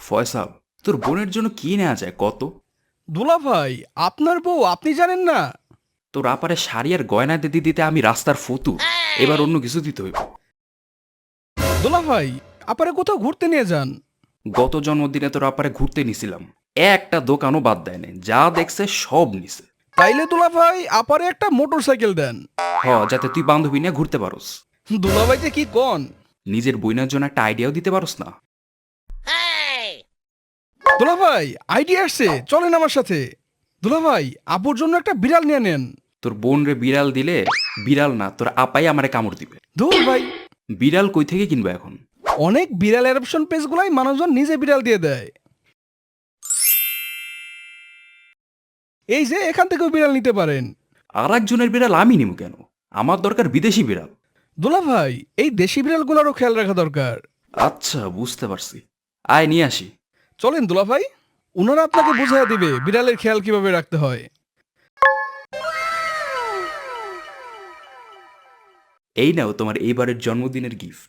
ফয়সাল, তোর বোনের জন্য কি নেওয়া যায় কত? দুলা ভাই, আপনার বউ আপনি জানেন না? তোর আপারে শাড়ি আর গয়না দিতে দিতে আমি রাস্তার ফতুর। এবার অন্য কিছু দিতে হইব। দুলা ভাই, আপারে কোথাও ঘুরতে নিয়ে যান। গত জন্মদিনে তোর আপারে ঘুরতে নিছিলাম, একটা দোকানও বাদ দেয় নাই, যা দেখছে সব নিছে। তাইলে দুলা ভাই আপারে একটা মোটর সাইকেল দেন। যাতে তুই বান্ধবী নিয়ে ঘুরতে পারোস। দুলা ভাই যে কি কোন! নিজের বইনার জন্য একটা আইডিয়াও দিতে পারোস না। দুলা ভাই, আইডিয়া আসছে, চলেন আমার সাথে। দুলা ভাই, আপুর জন্য একটা বিড়াল নিয়ে নেন। তোর বোন রে বিড়াল দিলে, বিড়াল না তোর আপাই আমারে কামড় দিবে। ধুর ভাই, বিড়াল কই থেকে কিনবো এখন? অনেক বিড়াল অ্যাডপশন পেজগুলাই মানুষজন নিজে বিড়াল দিয়ে দেয়। এই যে এখান থেকেও বিড়াল নিতে পারেন। আর একজনের বিড়াল আমি নিব কেন? আমার দরকার বিদেশি বিড়াল। দুলা ভাই, এই দেশি বিড়ালগুলোরও খেয়াল রাখা দরকার। আচ্ছা, বুঝতে পারছি। আয় নিয়ে আসি। চলেন দুলা ভাই, ওনারা আপনাকে বুঝিয়ে দিবে বিড়ালের খেয়াল কিভাবে রাখতে হয়। এই নাও তোমার এইবারের জন্মদিনের গিফট।